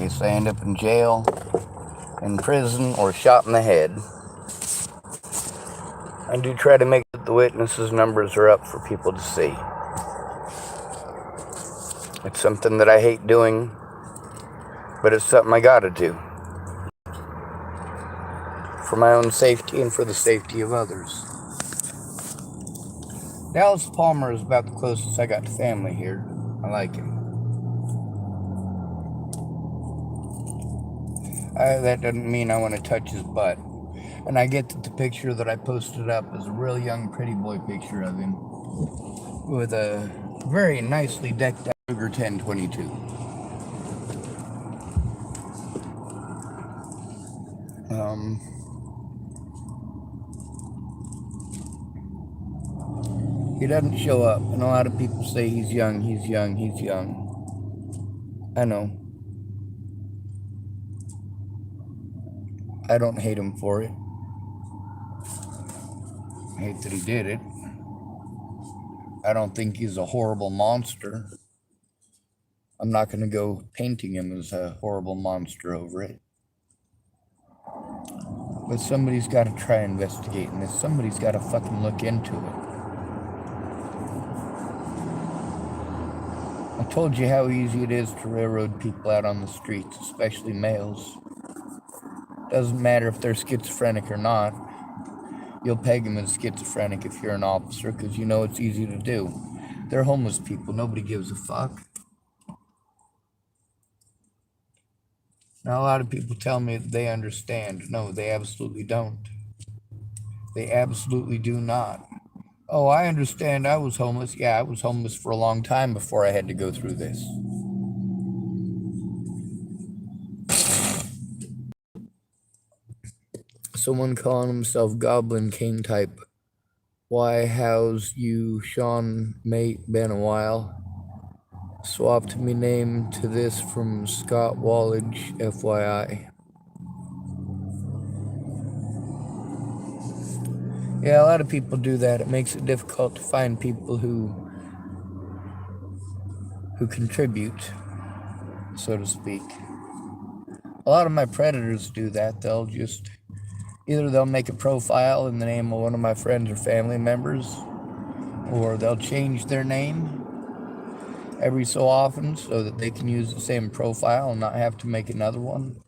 case I end up in jail, in prison, or shot in the head. I do try to make the witnesses' numbers are up for people to see. It's something that I hate doing, but it's something I gotta do. For my own safety and for the safety of others. Dallas Palmer is about the closest I got to family here. I like him. That doesn't mean I want to touch his butt. And I get that the picture that I posted up is a real young pretty boy picture of him with a very nicely decked out Ruger 1022. He doesn't show up, and a lot of people say he's young, he's young, he's young. I know. I don't hate him for it. I hate that he did it. I don't think he's a horrible monster. I'm not going to go painting him as a horrible monster over it. But somebody's got to try investigating this. Somebody's got to fucking look into it. I told you how easy it is to railroad people out on the streets, especially males. Doesn't matter if they're schizophrenic or not. You'll peg them as schizophrenic if you're an officer, because you know it's easy to do. They're homeless people. Nobody gives a fuck. Now, a lot of people tell me that they understand. No, they absolutely don't. They absolutely do not. Oh, I understand I was homeless. Yeah, I was homeless for a long time before I had to go through this. Someone calling himself Goblin King type. Why, how's you, Sean, mate, been a while? Swapped me name to this from Scott Wallage, FYI. Yeah, a lot of people do that. It makes it difficult to find people who contribute, so to speak. A lot of my predators do that. Either they'll make a profile in the name of one of my friends or family members, or they'll change their name every so often so that they can use the same profile and not have to make another one.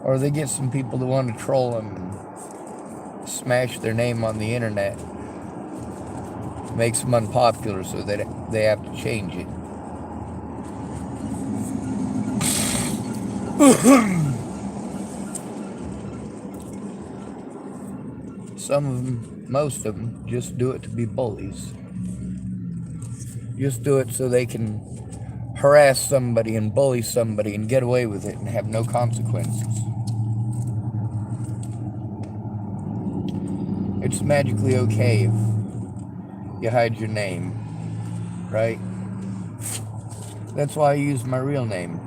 Or they get some people that want to troll them and smash their name on the internet. Makes them unpopular so that they have to change it. Some of them, most of them, just do it to be bullies. Just do it so they can harass somebody and bully somebody and get away with it and have no consequences. It's magically okay if you hide your name, right? That's why I use my real name.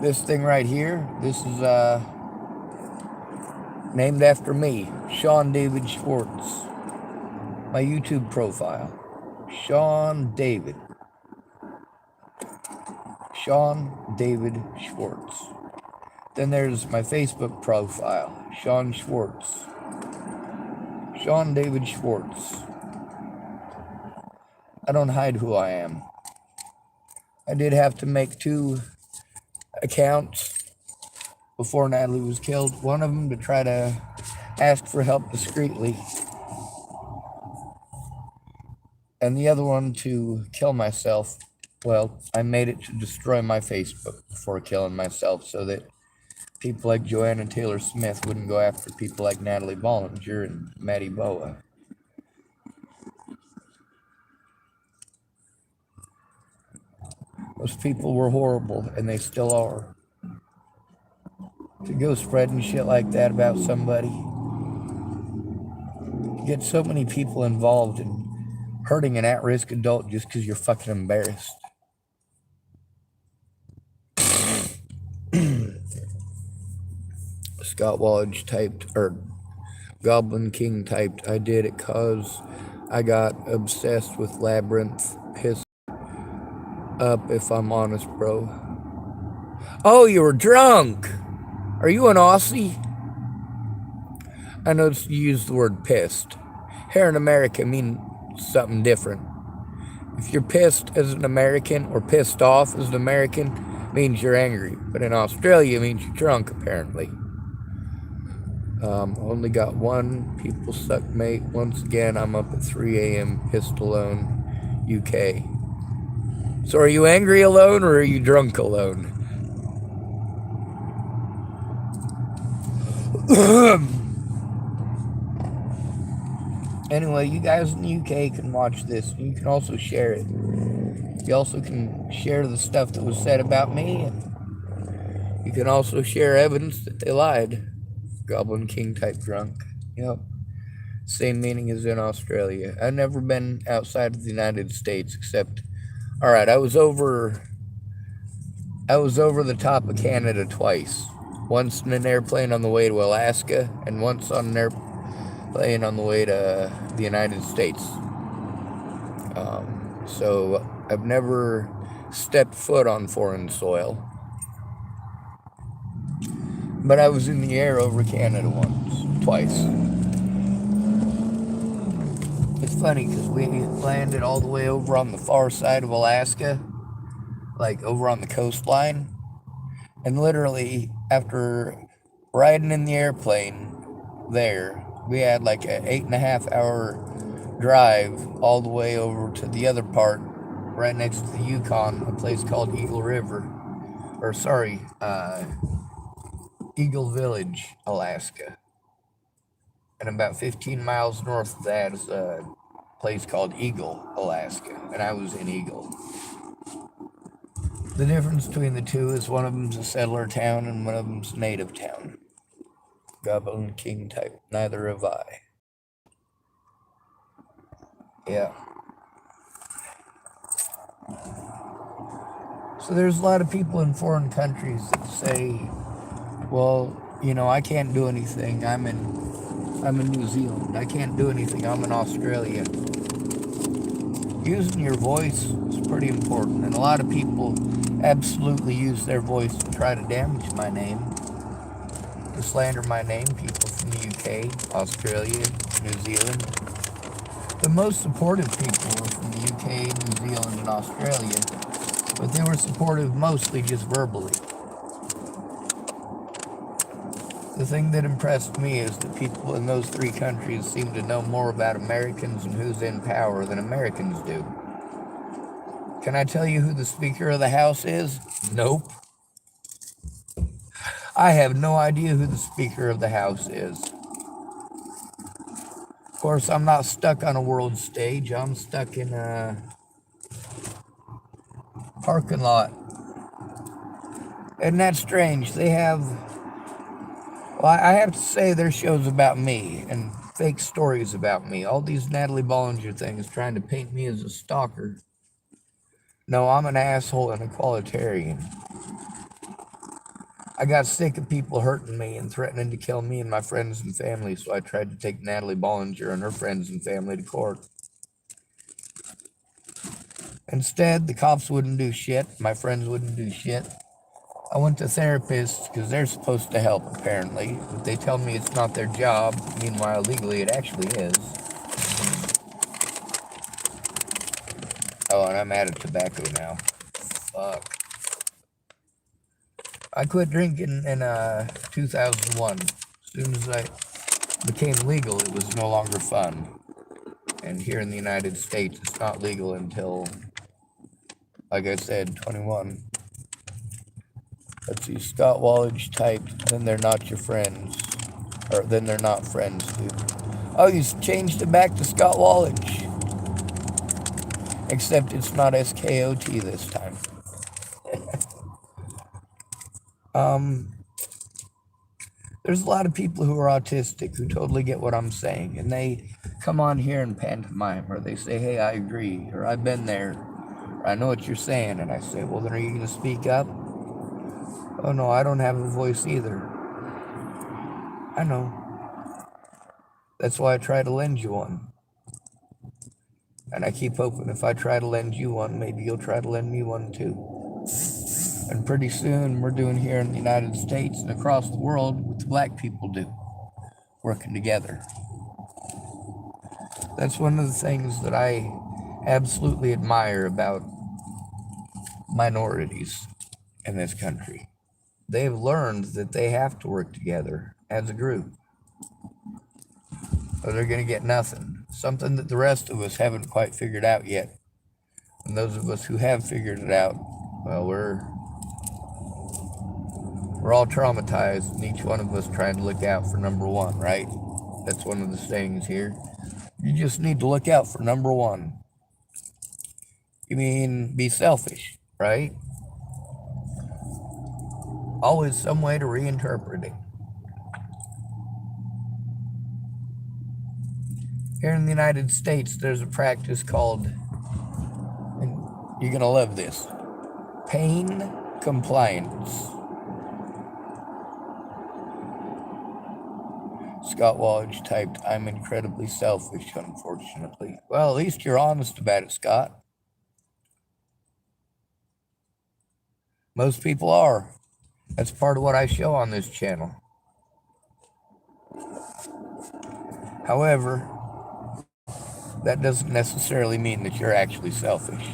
This thing right here, this is named after me, Sean David Schwartz. My YouTube profile, Sean David Schwartz. Then there's my Facebook profile, Sean Schwartz. Sean David Schwartz. I don't hide who I am. I did have to make 2 accounts before Natalie was killed. One of them to try to ask for help discreetly, and the other one to kill myself. Well, I made it to destroy my Facebook before killing myself so that people like Joanna Taylor Smith wouldn't go after people like Natalie Bollinger and Maddie Boa. Those people were horrible, and they still are. To go spreading shit like that about somebody, get so many people involved in hurting an at-risk adult just because you're fucking embarrassed. Scott Wallage typed, or Goblin King typed, I did it cause I got obsessed with Labyrinth. Piss up if I'm honest, bro. Oh, you were drunk! Are you an Aussie? I noticed you used the word pissed. Here in America mean something different. If you're pissed as an American or pissed off as an American, means you're angry. But in Australia, it means you're drunk, apparently. Only got one. People suck, mate. Once again, I'm up at 3 a.m. pissed alone, UK. So are you angry alone or are you drunk alone? Anyway, you guys in the UK can watch this. You can also share it. You also can share the stuff that was said about me. And you can also share evidence that they lied. Goblin King type drunk. Yep. Same meaning as in Australia. I've never been outside of the United States except... Alright, I was over the top of Canada twice. Once in an airplane on the way to Alaska, and once on an airplane on the way to the United States. So I've never stepped foot on foreign soil. But I was in the air over Canada twice. It's funny because we landed all the way over on the far side of Alaska, like over on the coastline. And literally, after riding in the airplane there, we had like an 8.5 hour drive all the way over to the other part, right next to the Yukon, a place called Eagle River. Or sorry, Eagle Village, Alaska. And about 15 miles north of that is a place called Eagle, Alaska. And I was in Eagle. The difference between the two is one of them's a settler town and one of them's a native town. Goblin King type, neither have I. Yeah. So there's a lot of people in foreign countries that say, well, you know, I can't do anything. I'm in New Zealand. I can't do anything. I'm in Australia. Using your voice is pretty important, and a lot of people absolutely use their voice to try to damage my name, to slander my name. People from the UK, Australia, New Zealand. The most supportive people were from the UK, New Zealand, and Australia, but they were supportive mostly just verbally. The thing that impressed me is that people in those three countries seem to know more about Americans and who's in power than Americans do. Can I tell you who the Speaker of the House is? Nope. I have no idea who the Speaker of the House is. Of course, I'm not stuck on a world stage. I'm stuck in a parking lot. Isn't that strange? They have... Well, I have to say their show's about me and fake stories about me. All these Natalie Bollinger things trying to paint me as a stalker. No, I'm an asshole and equalitarian. I got sick of people hurting me and threatening to kill me and my friends and family, so I tried to take Natalie Bollinger and her friends and family to court. Instead, the cops wouldn't do shit. My friends wouldn't do shit. I went to therapists because they're supposed to help, apparently, but they tell me it's not their job. Meanwhile, legally, it actually is. Oh, and I'm out of tobacco now. Fuck. I quit drinking in 2001. As soon as I became legal, it was no longer fun. And here in the United States, it's not legal until, like I said, 21. Let's see, Scott Wallage typed, then they're not your friends. Or then they're not friends, dude. Oh, you changed it back to Scott Wallage. Except it's not SKOT this time. There's a lot of people who are autistic who totally get what I'm saying. And they come on here and pantomime, or they say, hey, I agree, or I've been there, or I know what you're saying. And I say, well, then are you going to speak up? Oh, no, I don't have a voice either. I know. That's why I try to lend you one. And I keep hoping if I try to lend you one, maybe you'll try to lend me one too. And pretty soon we're doing here in the United States and across the world what the black people do, working together. That's one of the things that I absolutely admire about minorities in this country. They've learned that they have to work together as a group, or they're going to get nothing. Something that the rest of us haven't quite figured out yet. And those of us who have figured it out, well, we're all traumatized, and each one of us trying to look out for number one, right? That's one of the sayings here. You just need to look out for number one. You mean be selfish, right? Always some way to reinterpret it. Here in the United States, there's a practice called, and you're going to love this, pain compliance. Scott Wallach typed, I'm incredibly selfish, unfortunately. Well, at least you're honest about it, Scott. Most people are. That's part of what I show on this channel. However, that doesn't necessarily mean that you're actually selfish.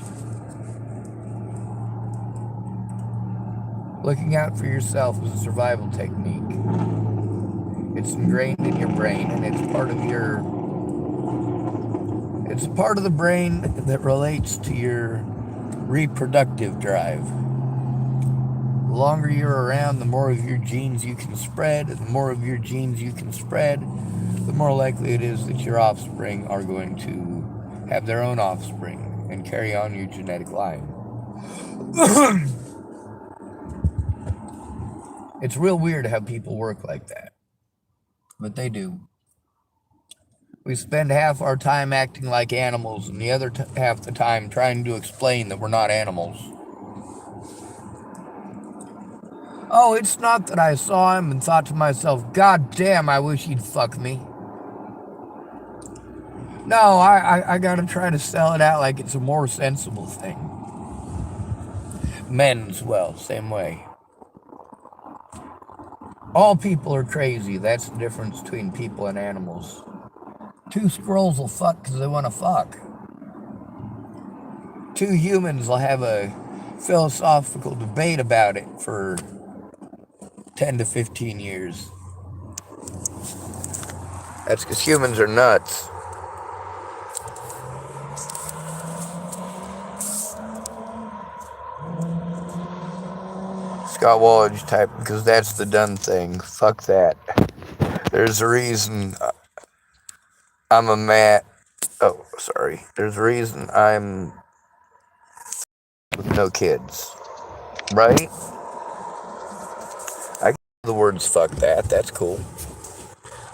Looking out for yourself is a survival technique. It's ingrained in your brain, and it's a part of the brain that relates to your reproductive drive. The longer you're around, the more of your genes you can spread, and the more of your genes you can spread, the more likely it is that your offspring are going to have their own offspring and carry on your genetic line. It's real weird how people work like that, but they do. We spend half our time acting like animals and the other half the time trying to explain that we're not animals. Oh, it's not that I saw him and thought to myself, God damn, I wish he'd fuck me. No, I gotta try to sell it out like it's a more sensible thing. Men as well, same way. All people are crazy. That's the difference between people and animals. Two squirrels will fuck because they want to fuck. Two humans will have a philosophical debate about it for 10 to 15 years. That's because humans are nuts. Scott Wallach typed, because that's the done thing. Fuck that. There's a reason I'm a man. Oh, sorry. There's a reason I'm with no kids. Right? I can use the words fuck that. That's cool.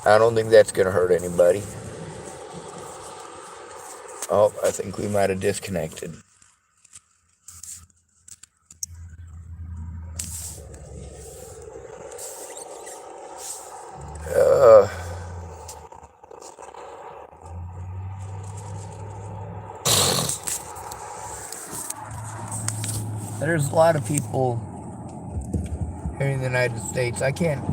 I don't think that's gonna hurt anybody. Oh, I think we might have disconnected. There's a lot of people here in the United States. I can't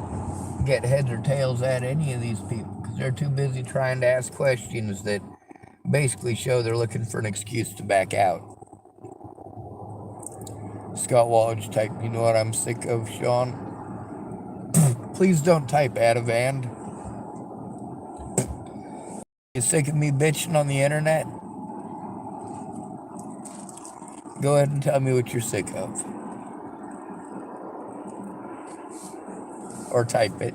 get heads or tails at any of these people because they're too busy trying to ask questions that basically show they're looking for an excuse to back out. Scott Wallach typed, you know what I'm sick of, Sean? Please don't type Ativan. You sick of me bitching on the internet? Go ahead and tell me what you're sick of. Or type it.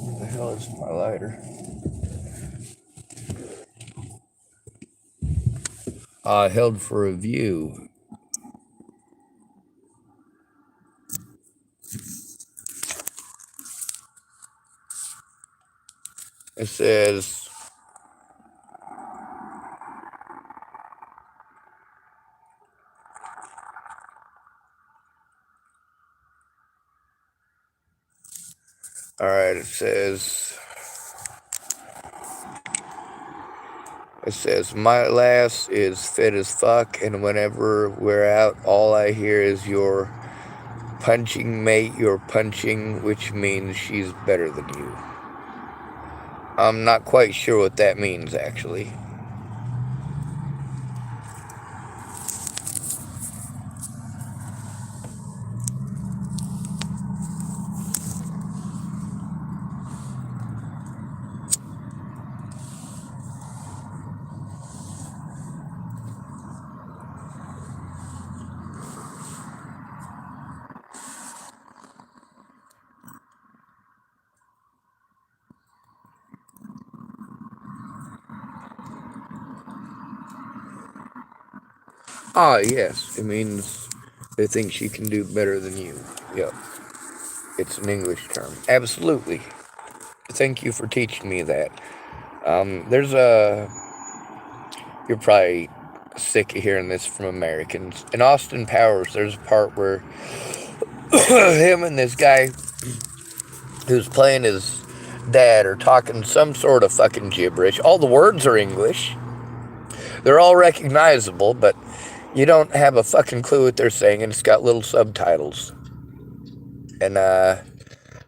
Where the hell is my lighter? Held for review. It says, Alright, it says, my lass is fit as fuck, and whenever we're out, all I hear is your punching, mate, you're punching, which means she's better than you. I'm not quite sure what that means, actually. Ah, yes, it means they think she can do better than you. Yep, it's an English term. Absolutely. Thank you for teaching me that. There's a... You're probably sick of hearing this from Americans. In Austin Powers, there's a part where him and this guy who's playing his dad are talking some sort of fucking gibberish. All the words are English. They're all recognizable, but you don't have a fucking clue what they're saying, and it's got little subtitles. And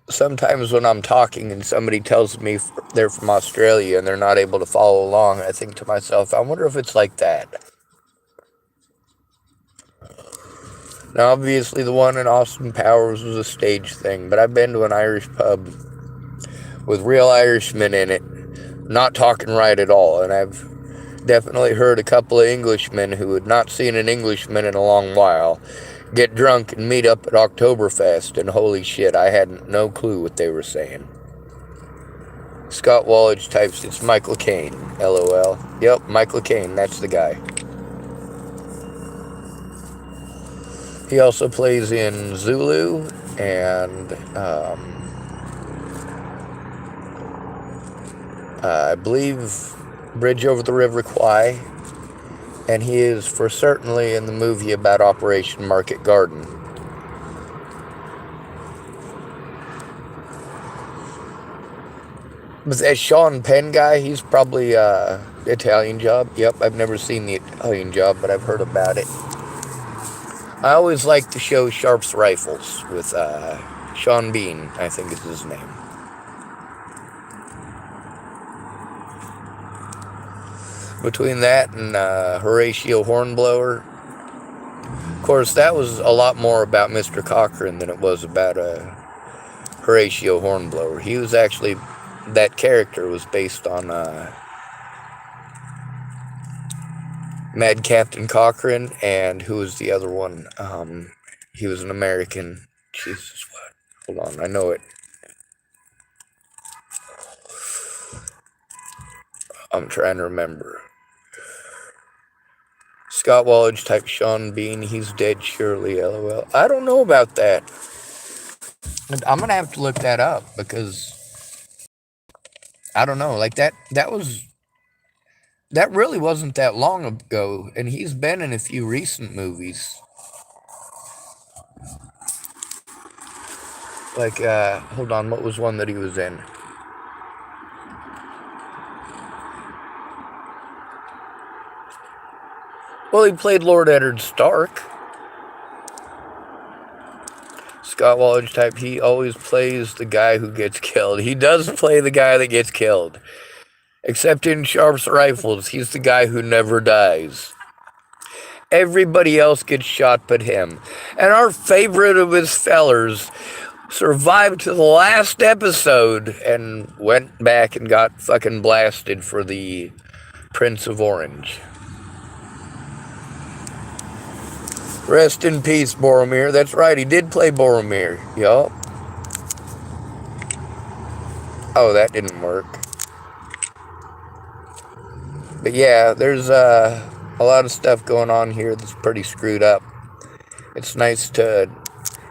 sometimes when I'm talking and somebody tells me they're from Australia and they're not able to follow along, I think to myself, I wonder if it's like that. Now, obviously, the one in Austin Powers was a stage thing, but I've been to an Irish pub with real Irishmen in it, not talking right at all, and I've definitely heard a couple of Englishmen who had not seen an Englishman in a long while get drunk and meet up at Oktoberfest, and holy shit, I had no clue what they were saying. Scott Wallage types, it's Michael Caine, LOL. Yep, Michael Caine, that's the guy. He also plays in Zulu and I believe Bridge Over the River Kwai, and he is for certainly in the movie about Operation Market Garden. But that Sean Penn guy, he's probably Italian Job. Yep, I've never seen the Italian Job, but I've heard about it. I always like the show Sharp's Rifles with Sean Bean, I think is his name. Between that and Horatio Hornblower, of course, that was a lot more about Mr. Cochran than it was about Horatio Hornblower. He was actually, that character was based on Mad Captain Cochran, and who was the other one? He was an American. Jesus, what? Hold on, I know it. I'm trying to remember. Scott Wallage type Sean Bean, he's dead surely, LOL. I don't know about that. I'm going to have to look that up because I don't know. Like that really wasn't that long ago, and he's been in a few recent movies. Like, hold on, what was one that he was in? Well, he played Lord Eddard Stark. Scott Wallage type, he always plays the guy who gets killed. He does play the guy that gets killed. Except in Sharp's Rifles, he's the guy who never dies. Everybody else gets shot but him. And our favorite of his fellers survived to the last episode and went back and got fucking blasted for the Prince of Orange. Rest in peace, Boromir. That's right, he did play Boromir. Yup. Oh, that didn't work. But yeah, there's a lot of stuff going on here that's pretty screwed up. It's nice to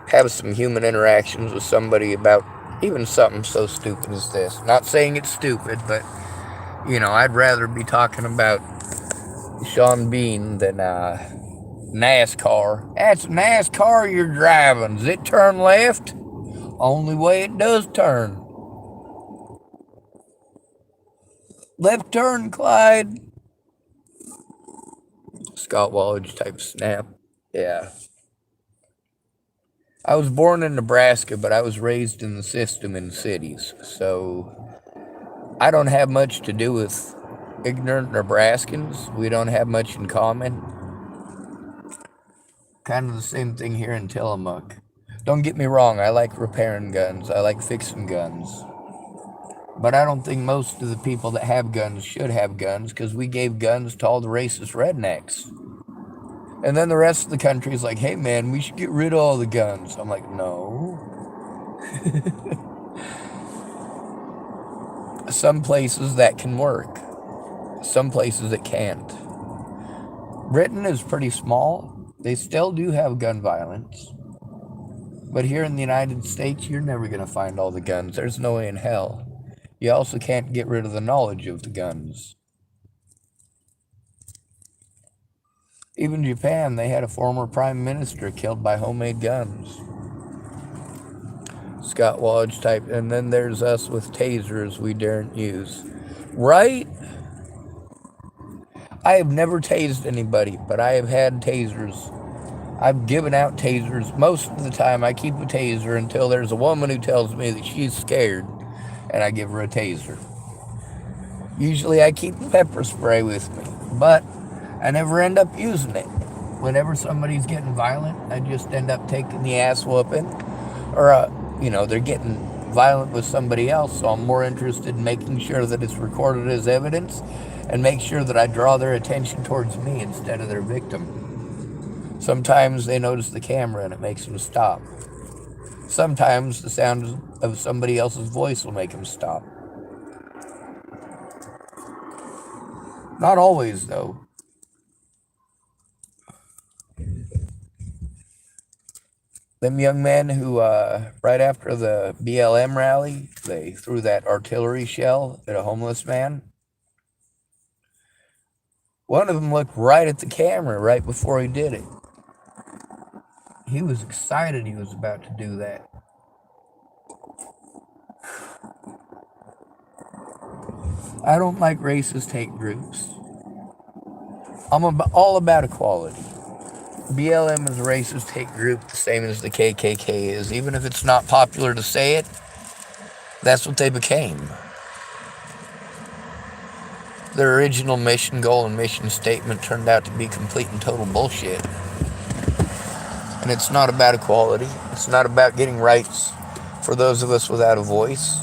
have some human interactions with somebody about even something so stupid as this. Not saying it's stupid, but, you know, I'd rather be talking about Sean Bean than NASCAR. That's NASCAR you're driving. Does it turn left? Only way it does turn. Left turn, Clyde. Scott Wallage type snap. Yeah. I was born in Nebraska, but I was raised in the system in cities. So I don't have much to do with ignorant Nebraskans. We don't have much in common. Kind of the same thing here in Tillamook. Don't get me wrong, I like repairing guns. I like fixing guns. But I don't think most of the people that have guns should have guns because we gave guns to all the racist rednecks. And then the rest of the country is like, hey man, we should get rid of all the guns. I'm like, no. Some places that can work, some places it can't. Britain is pretty small. They still do have gun violence. But here in the United States, you're never going to find all the guns. There's no way in hell. You also can't get rid of the knowledge of the guns. Even Japan, they had a former prime minister killed by homemade guns. Scott Wallage type. And then there's us with tasers we daren't use. Right? I have never tased anybody, but I have had tasers. I've given out tasers. Most of the time, I keep a taser until there's a woman who tells me that she's scared, and I give her a taser. Usually, I keep pepper spray with me, but I never end up using it. Whenever somebody's getting violent, I just end up taking the ass whooping, or they're getting violent with somebody else, so I'm more interested in making sure that it's recorded as evidence and make sure that I draw their attention towards me instead of their victim. Sometimes they notice the camera and it makes them stop. Sometimes the sound of somebody else's voice will make them stop. Not always, though. Them young men who, right after the BLM rally, they threw that artillery shell at a homeless man. One of them looked right at the camera right before he did it. He was excited he was about to do that. I don't like racist hate groups. I'm all about equality. BLM is a racist hate group, the same as the KKK is. Even if it's not popular to say it, that's what they became. Their original mission, goal, and mission statement turned out to be complete and total bullshit. And it's not about equality. It's not about getting rights for those of us without a voice.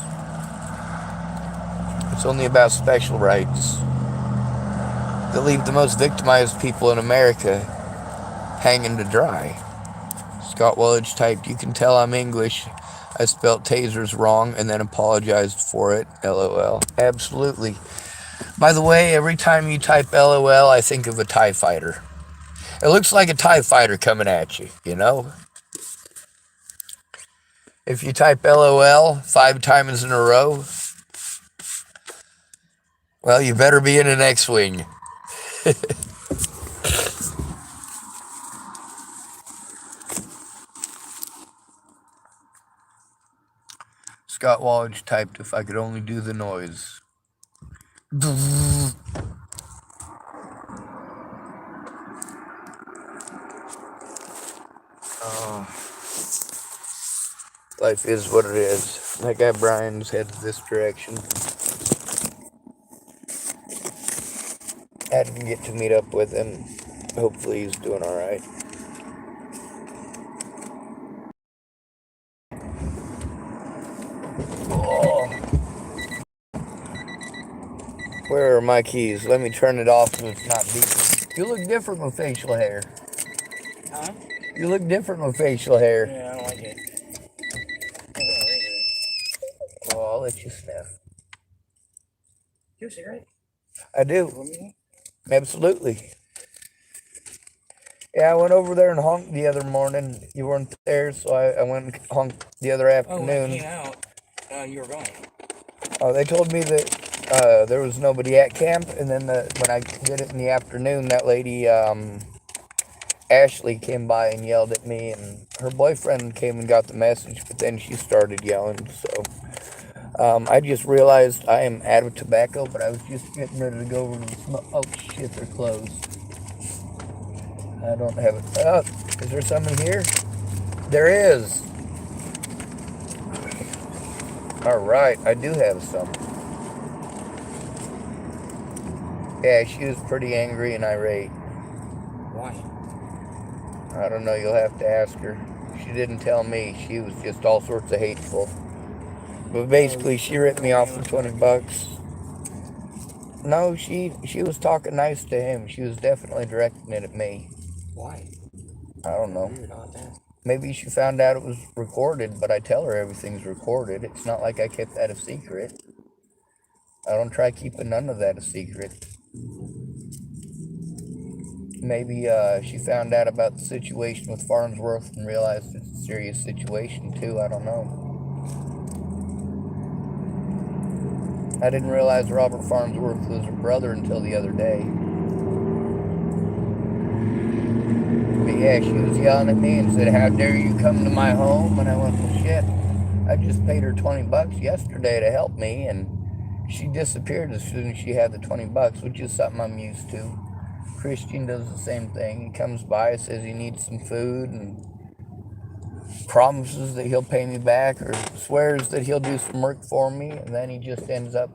It's only about special rights that leave the most victimized people in America hanging to dry. Scott Wallage typed, you can tell I'm English. I spelt tasers wrong and then apologized for it. LOL. Absolutely. By the way, every time you type LOL, I think of a TIE fighter. It looks like a TIE fighter coming at you, you know? If you type LOL 5 times in a row, well, you better be in an X-Wing. Scott Wallage typed, if I could only do the noise. Oh. Life is what it is. That guy Brian's headed this direction. I didn't get to meet up with him. Hopefully he's doing alright. Oh. Where are my keys? Let me turn it off so it's not beeping. You look different with facial hair. Huh? You look different with facial hair. Yeah, I don't like it. Well, I'll let you sniff. You have a cigarette? I do. Absolutely. Yeah, I went over there and honked the other morning. You weren't there, so I went and honked the other afternoon. Oh, when I came out, you were gone. Oh, they told me that there was nobody at camp, and then when I did it in the afternoon, that lady, Ashley, came by and yelled at me, and her boyfriend came and got the message, but then she started yelling, so I just realized I am out of tobacco, but I was just getting ready to go over to the smoke. Oh shit, they're closed. I don't have it. Oh, is there some in here? There is. All right, I do have some. Yeah, she was pretty angry and irate. Why? I don't know, you'll have to ask her. She didn't tell me. She was just all sorts of hateful. But basically, she ripped me off for 20 bucks. No, she was talking nice to him. She was definitely directing it at me. Why? I don't know. Weird about that. Maybe she found out it was recorded, but I tell her everything's recorded. It's not like I kept that a secret. I don't try keeping none of that a secret. Maybe she found out about the situation with Farnsworth and realized it's a serious situation too. I don't know. I didn't realize Robert Farnsworth was her brother until the other day. But yeah, she was yelling at me and said, "How dare you come to my home?" And I went, "Well, shit. I just paid her 20 bucks yesterday to help me, and she disappeared as soon as she had the 20 bucks, which is something I'm used to. Christian does the same thing. He comes by, says he needs some food, and promises that he'll pay me back or swears that he'll do some work for me, and then he just ends up,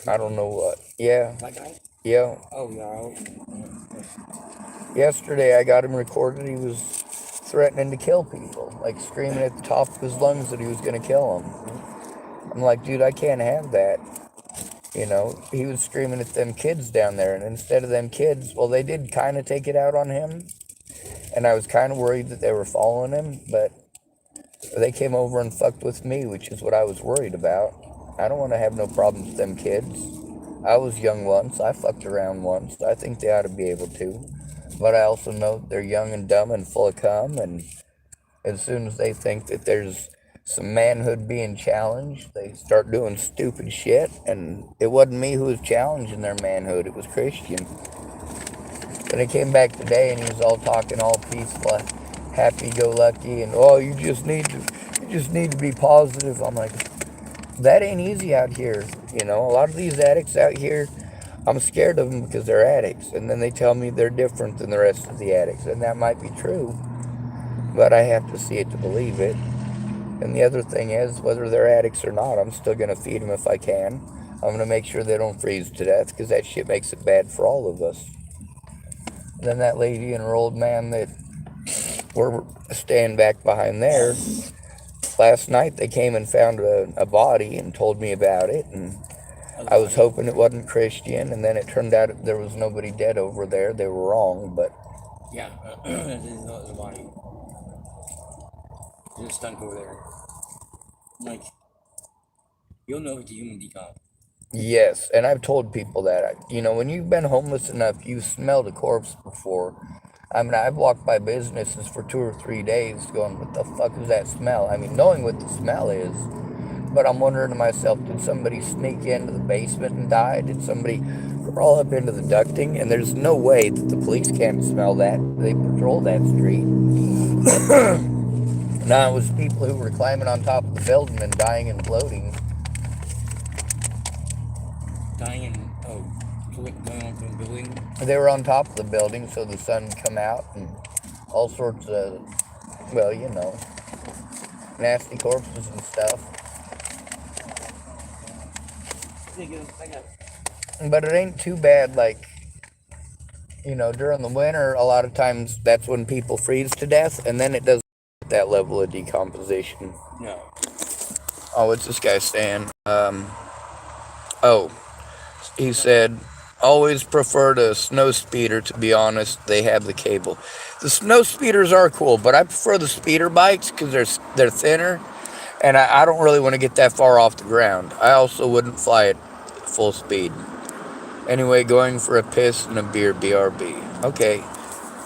I don't know what. Yeah, That guy? yeah. Oh, yeah. Yesterday I got him recorded. He was threatening to kill people, like screaming at the top of his lungs that he was going to kill them. I'm like, dude, I can't have that. You know, he was screaming at them kids down there, and instead of them kids, well, they did kind of take it out on him, and I was kind of worried that they were following him, but they came over and fucked with me, which is what I was worried about. I don't want to have no problems with them kids. I was young once. I fucked around once. I think they ought to be able to. But I also know they're young and dumb and full of cum, and as soon as they think that there's some manhood being challenged, they start doing stupid shit, and it wasn't me who was challenging their manhood, it was Christian. Then he came back today and he was all talking all peaceful, happy-go-lucky, and oh, you just need to be positive. I'm like, that ain't easy out here. You know, a lot of these addicts out here, I'm scared of them because they're addicts, and then they tell me they're different than the rest of the addicts, and that might be true, but I have to see it to believe it. And the other thing is, whether they're addicts or not, I'm still going to feed them if I can. I'm going to make sure they don't freeze to death, because that shit makes it bad for all of us. And then that lady and her old man that were staying back behind there, last night they came and found a body and told me about it, and I was hoping it wasn't Christian, and then it turned out there was nobody dead over there. They were wrong, but... Yeah, this is not the body. There's a stunk over there. I'm like, you'll know it's a human decomp. Yes, and I've told people that. You know, when you've been homeless enough, you've smelled a corpse before. I mean, I've walked by businesses for 2 or 3 days going, what the fuck is that smell? I mean, knowing what the smell is. But I'm wondering to myself, did somebody sneak into the basement and die? Did somebody crawl up into the ducting? And there's no way that the police can't smell that. They patrol that street. Now, it was people who were climbing on top of the building and dying and floating. Dying and, going onto a building. They were on top of the building so the sun would come out and all sorts of, well, you know, nasty corpses and stuff. But it ain't too bad, like, you know, during the winter, a lot of times that's when people freeze to death, and then it doesn't get that level of decomposition. No. Oh, what's this guy saying? He said, always preferred a snow speeder, to be honest. They have the cable. The snow speeders are cool, but I prefer the speeder bikes because they're thinner, and I don't really want to get that far off the ground. I also wouldn't fly at full speed. Anyway, going for a piss and a beer, BRB. Okay.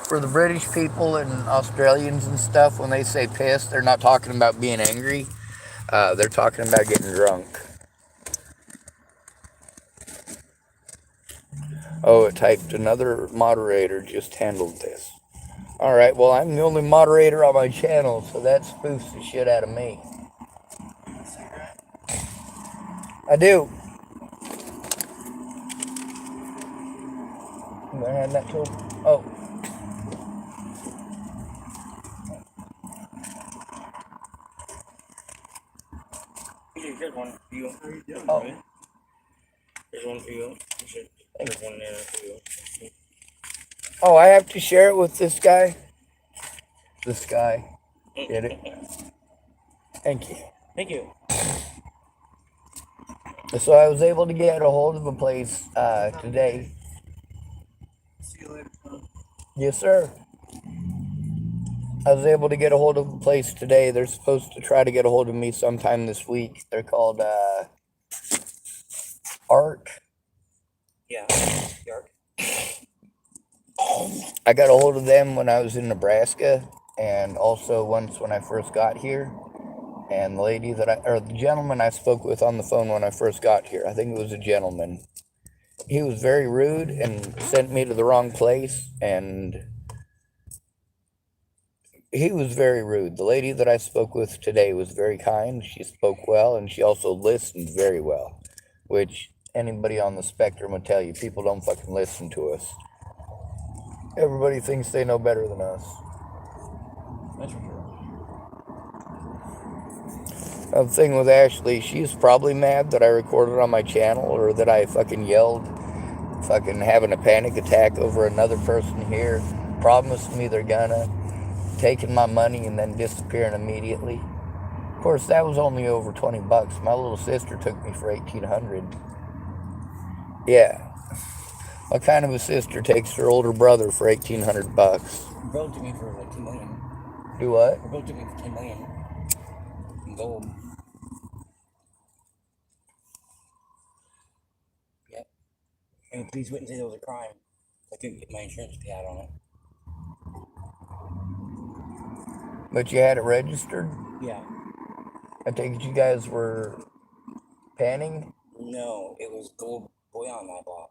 For the British people and Australians and stuff, when they say piss, they're not talking about being angry. They're talking about getting drunk. Oh, it typed, another moderator just handled this. Alright, well, I'm the only moderator on my channel, so that spoofs the shit out of me. I do. I'm gonna hand that to him. Oh, Here's one for you. oh. Here's one for you. There's one there for you. Oh, I have to share it with this guy. This guy. Get it? Thank you. Thank you. So I was able to get a hold of a place today. See you later, son. Yes, sir. I was able to get a hold of a place today. They're supposed to try to get a hold of me sometime this week. They're called Arc. Yeah. Yark. I got a hold of them when I was in Nebraska, and also once when I first got here. And the lady or the gentleman I spoke with on the phone when I first got here, I think it was a gentleman. He was very rude and sent me to the wrong place, and he was very rude. The lady that I spoke with today was very kind. She spoke well, and she also listened very well, which anybody on the spectrum would tell you. People don't fucking listen to us. Everybody thinks they know better than us. That's for sure. The thing with Ashley, she's probably mad that I recorded on my channel or that I fucking yelled, fucking having a panic attack over another person here, promised me they're gonna, taking my money and then disappearing immediately. Of course, that was only over 20 bucks. My little sister took me for 1,800. Yeah. What kind of a sister takes her older brother for 1,800 bucks? Your brother took me for like 2 million. Do what? Your brother took me for 10 million in gold. Yep. And the police wouldn't say there was a crime. I couldn't get my insurance to pay out on it. But you had it registered? Yeah. I think you guys were panning? No, it was gold bullion I bought.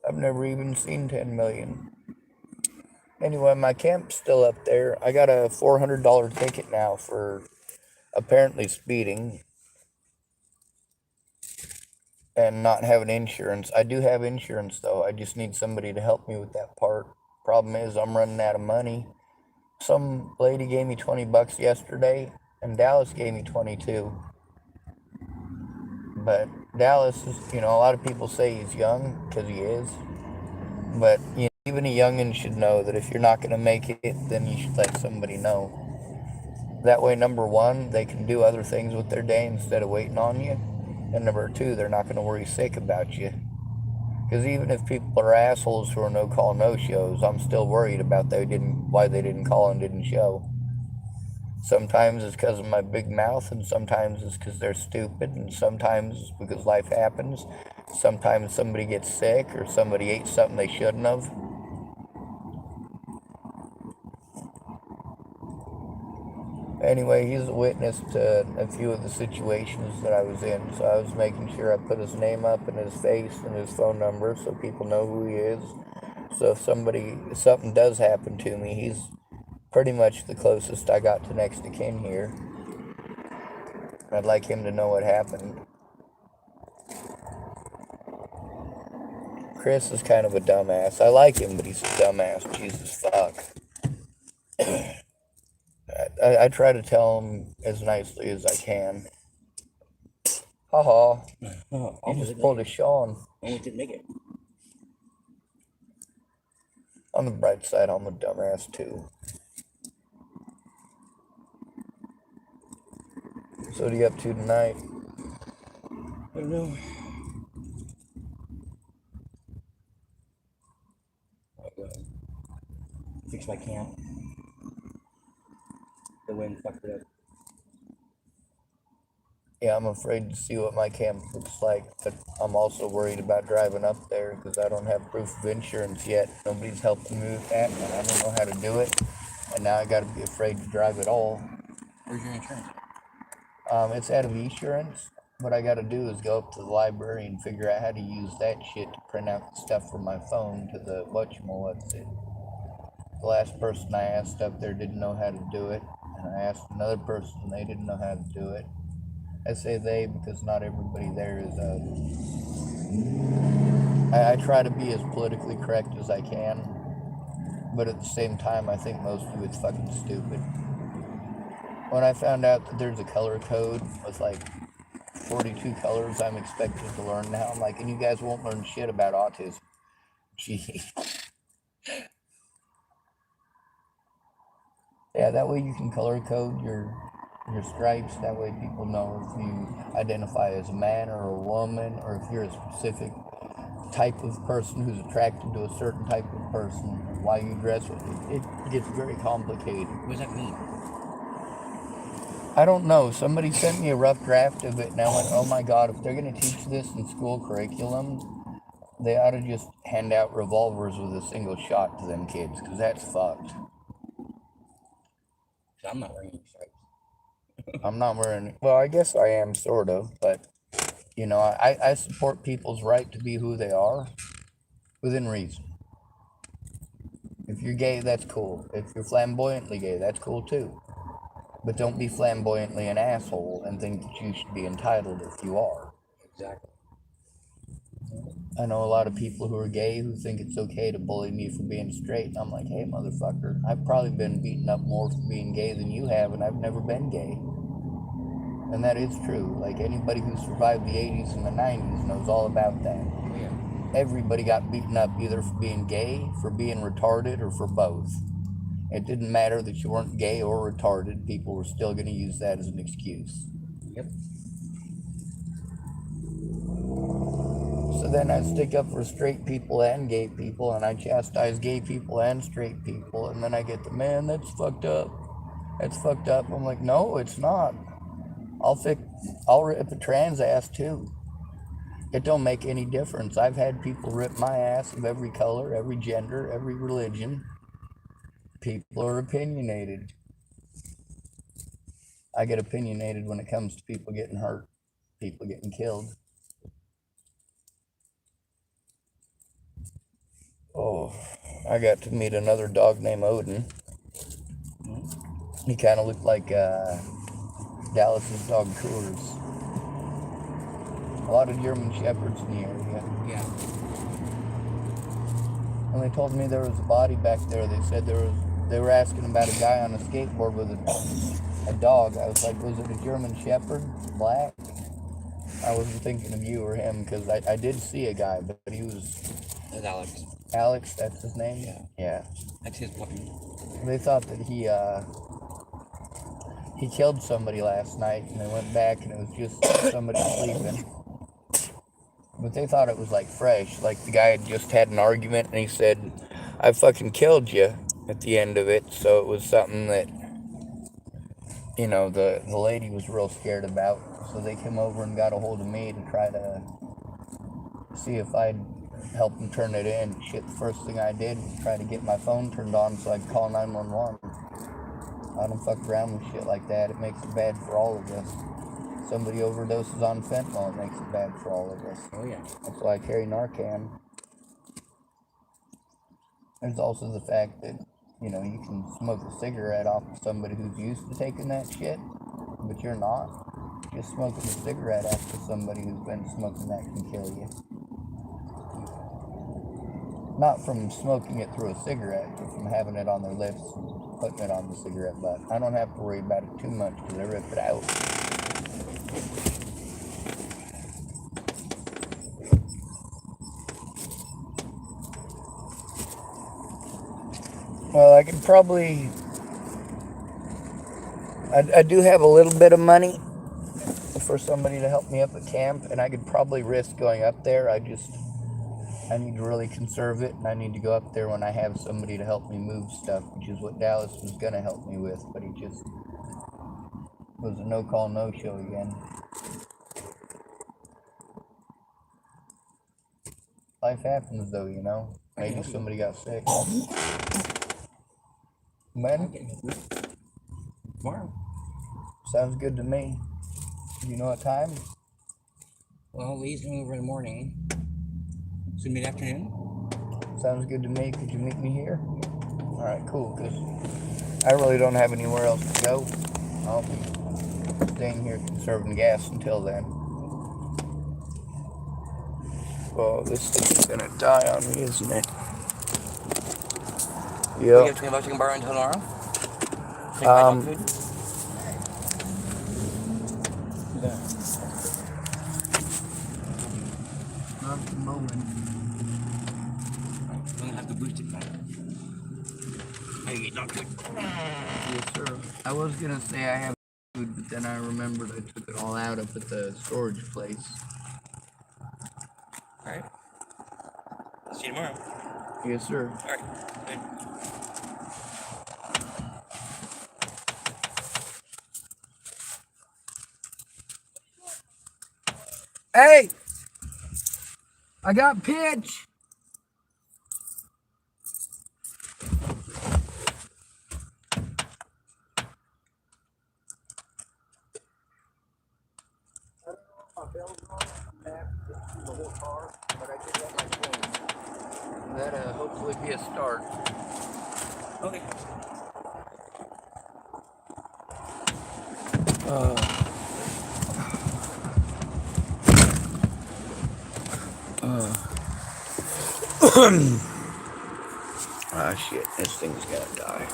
I've never even seen 10 million. Anyway, my camp's still up there. I got a $400 ticket now for apparently speeding and not having insurance. I do have insurance though. I just need somebody to help me with that part. Problem is I'm running out of money. Some lady gave me 20 bucks yesterday and Dallas gave me 22. But Dallas is, a lot of people say he's young because he is. But even a youngin should know that if you're not going to make it, then you should let somebody know. That way, number one, they can do other things with their day instead of waiting on you. And number two, they're not going to worry sick about you. Because even if people are assholes who are no-call, no-shows, I'm still worried about why they didn't call and didn't show. Sometimes it's because of my big mouth, and sometimes it's because they're stupid, and sometimes it's because life happens. Sometimes somebody gets sick, or somebody ate something they shouldn't have. Anyway, he's a witness to a few of the situations that I was in, so I was making sure I put his name up and his face and his phone number so people know who he is. So if something does happen to me, he's pretty much the closest I got to next to kin here. I'd like him to know what happened. Chris is kind of a dumbass. I like him, but he's a dumbass. Jesus fuck. I try to tell him as nicely as I can. Haha. You just pulled a Sean. Almost didn't make it. On the bright side, I'm a dumbass too. So what are you up to tonight? I don't know. Fix my camp. The wind fucked it up. Yeah, I'm afraid to see what my camp looks like, but I'm also worried about driving up there because I don't have proof of insurance yet. Nobody's helping me with that, and I don't know how to do it. And now I got to be afraid to drive at all. Where's your insurance? It's out of insurance. What I got to do is go up to the library and figure out how to use that shit to print out the stuff from my phone to the what's it. The last person I asked up there didn't know how to do it, And I asked another person, they didn't know how to do it. I say they because not everybody there is. I try to be as politically correct as I can, but at the same time, I think most of it's fucking stupid. When I found out that there's a color code with like 42 colors I'm expected to learn now, I'm like, and you guys won't learn shit about autism. Gee. Yeah, that way you can color code your stripes. That way people know if you identify as a man or a woman, or if you're a specific type of person who's attracted to a certain type of person, why you dress with it. It gets very complicated. What does that mean? I don't know. Somebody sent me a rough draft of it, and I went, oh my god, if they're going to teach this in school curriculum, they ought to just hand out revolvers with a single shot to them kids, because that's fucked. I'm not wearing any stripes. I'm not wearing, well, I guess I am, sort of, but, you know, I support people's right to be who they are, within reason. If you're gay, that's cool. If you're flamboyantly gay, that's cool too. But don't be flamboyantly an asshole and think that you should be entitled if you are. Exactly. I know a lot of people who are gay who think it's okay to bully me for being straight, and I'm like, hey, motherfucker, I've probably been beaten up more for being gay than you have, and I've never been gay. And that is true. Like, anybody who survived the 80s and the 90s knows all about that. Yeah. Everybody got beaten up either for being gay, for being retarded, or for both. It didn't matter that you weren't gay or retarded, people were still going to use that as an excuse. Yep. So then I stick up for straight people and gay people, and I chastise gay people and straight people, and then I get the, man, that's fucked up. That's fucked up. I'm like, no, it's not. I'll rip a trans ass too. It don't make any difference. I've had people rip my ass of every color, every gender, every religion. People are opinionated. I get opinionated when it comes to people getting hurt, people getting killed. Oh, I got to meet another dog named Odin. He kind of looked like Dallas's dog Coors. A lot of German Shepherds in the area. Yeah. When they told me there was a body back there, they said they were asking about a guy on a skateboard with a dog. I was like, was it a German Shepherd, black? I wasn't thinking of you or him, because I did see a guy, but he was... That's Alex. Alex, that's his name? Yeah. Yeah. That's his puppy. They thought that he killed somebody last night, and they went back, and it was just somebody sleeping. But they thought it was like fresh, like the guy had just had an argument, and he said, I fucking killed you at the end of it. So it was something that, you know, the lady was real scared about. So they came over and got a hold of me to try to see if I'd help them turn it in. Shit, the first thing I did was try to get my phone turned on so I could call 911. I don't fuck around with shit like that. It makes it bad for all of us. Somebody overdoses on fentanyl, it makes it bad for all of us. Oh, yeah. That's why I carry Narcan. There's also the fact that, you know, you can smoke a cigarette off of somebody who's used to taking that shit, but you're not. Just smoking a cigarette after somebody who's been smoking that can kill you. Not from smoking it through a cigarette, but from having it on their lips and putting it on the cigarette butt. I don't have to worry about it too much because I rip it out. Well, I could probably... I do have a little bit of money for somebody to help me up at camp, and I could probably risk going up there. I need to really conserve it, and I need to go up there when I have somebody to help me move stuff, which is what Dallas was going to help me with, but he just was a no-call, no-show again. Life happens, though, you know. Maybe somebody got sick. When? Tomorrow. Sounds good to me. You know what time? Well, Lee's coming over in the morning. So mid-afternoon? Sounds good to me. Could you meet me here? Alright, cool, because I really don't have anywhere else to go. I'll be staying here conserving gas until then. Oh, this thing's gonna die on me, isn't it? You Yep. have $20 you can borrow until tomorrow? Take my dog food? Not at the moment. I'm gonna have to boost it back. How you get dog food? Yes, sir. I was gonna say I have food, but then I remembered I took it all out up at the storage place. Alright. See you tomorrow. Yes, sir. Alright. Good. Hey! I got pitch! That'll hopefully be a start. Okay. Ah, shit, this thing's gonna die.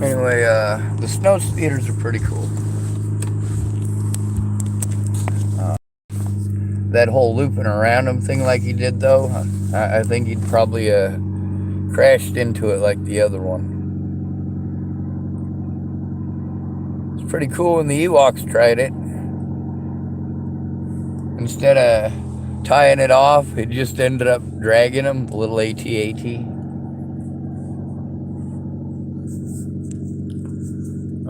Anyway, the snow speeders are pretty cool. That whole looping around him thing like he did, though, I think he'd probably crashed into it like the other one. It's pretty cool when the Ewoks tried it. Instead of tying it off, it just ended up dragging him, a little AT-AT.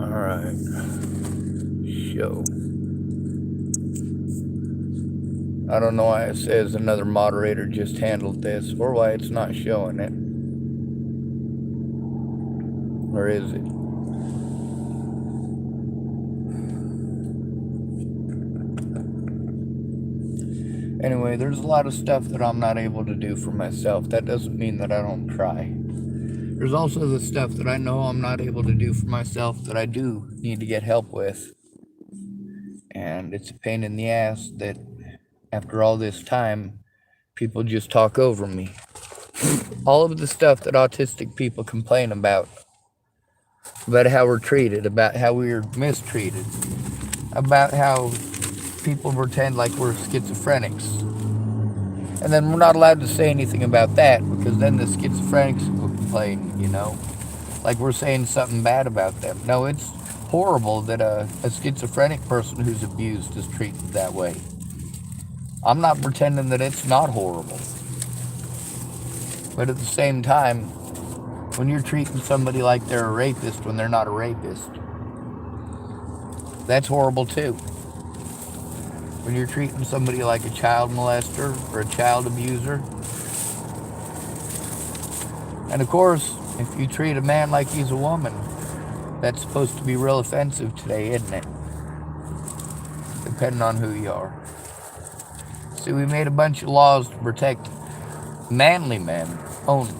Alright. Show. I don't know why it says another moderator just handled this, or why it's not showing it. Or is it? Anyway, there's a lot of stuff that I'm not able to do for myself. That doesn't mean that I don't try. There's also the stuff that I know I'm not able to do for myself that I do need to get help with. And it's a pain in the ass that after all this time, people just talk over me. All of the stuff that autistic people complain about how we're treated, about how we're mistreated, about how people pretend like we're schizophrenics. And then we're not allowed to say anything about that, because then the schizophrenics will complain, you know, like we're saying something bad about them. No, it's horrible that a schizophrenic person who's abused is treated that way. I'm not pretending that it's not horrible. But at the same time, when you're treating somebody like they're a rapist when they're not a rapist, that's horrible too. When you're treating somebody like a child molester or a child abuser. And of course, if you treat a man like he's a woman, that's supposed to be real offensive today, isn't it? Depending on who you are. See, we made a bunch of laws to protect manly men only.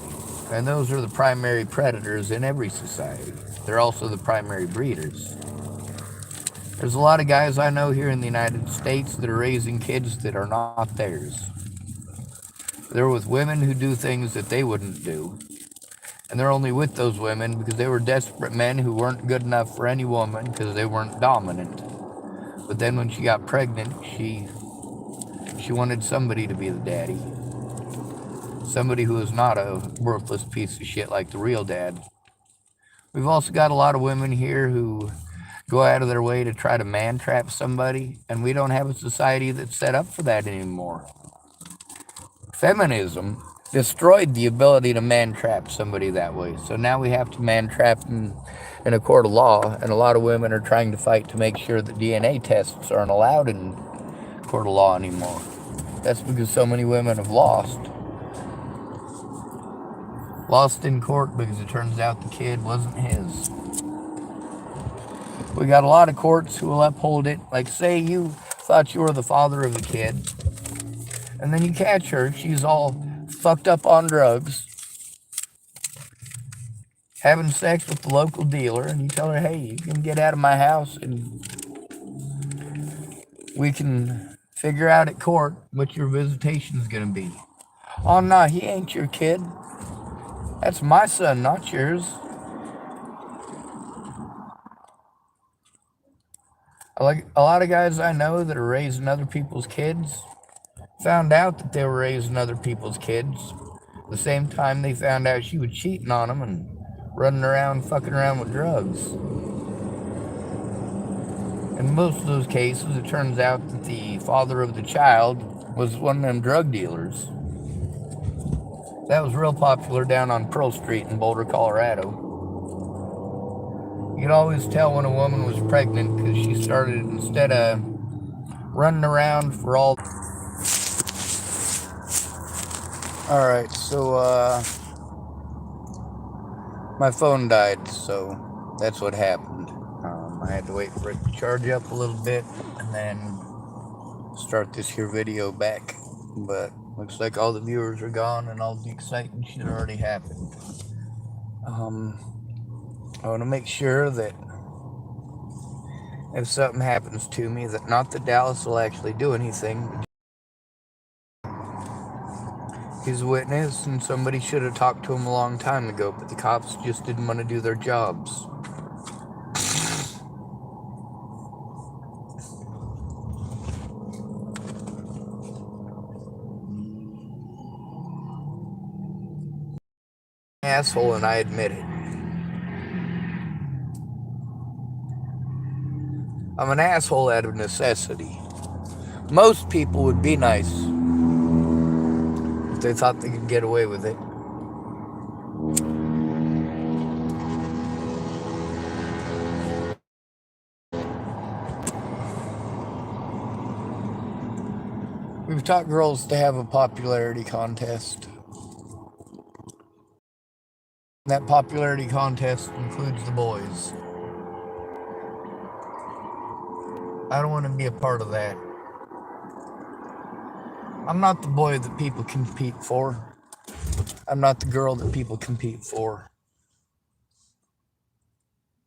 And those are the primary predators in every society. They're also the primary breeders. There's a lot of guys I know here in the United States that are raising kids that are not theirs. They're with women who do things that they wouldn't do. And they're only with those women because they were desperate men who weren't good enough for any woman because they weren't dominant. But then when she got pregnant, she wanted somebody to be the daddy. Somebody who is not a worthless piece of shit like the real dad. We've also got a lot of women here who go out of their way to try to man-trap somebody, and we don't have a society that's set up for that anymore. Feminism destroyed the ability to man-trap somebody that way, so now we have to man-trap them in a court of law, and a lot of women are trying to fight to make sure that DNA tests aren't allowed in court of law anymore. That's because so many women have lost. lost in court because it turns out the kid wasn't his. We got a lot of courts who will uphold it. Like, say you thought you were the father of the kid, and then you catch her. She's all fucked up on drugs, having sex with the local dealer, and you tell her, hey, you can get out of my house and we can figure out at court what your visitation's gonna be. Oh, no, he ain't your kid. That's my son, not yours. Like a lot of guys I know that are raising other people's kids found out that they were raising other people's kids the same time they found out she was cheating on them and running around fucking around with drugs. In most of those cases, it turns out that the father of the child was one of them drug dealers. That was real popular down on Pearl Street in Boulder, Colorado. You could always tell when a woman was pregnant because she started, instead of running around for all... Alright, so, my phone died, so that's what happened. I had to wait for it to charge up a little bit and then start this here video back. But looks like all the viewers are gone and all the exciting shit already happened. I want to make sure that if something happens to me, that not that Dallas will actually do anything. He's a witness, and somebody should have talked to him a long time ago, but the cops just didn't want to do their jobs. Asshole, and I admit it. I'm an asshole out of necessity. Most people would be nice if they thought they could get away with it. We've taught girls to have a popularity contest. That popularity contest includes the boys. I don't want to be a part of that. I'm not the boy that people compete for. I'm not the girl that people compete for.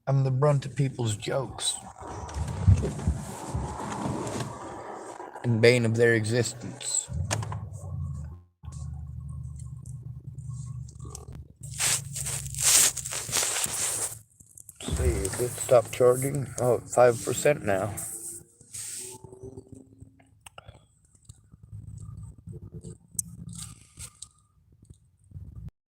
I'm the brunt of people's jokes and bane of their existence. Let's see if it stopped charging. Oh, 5% now.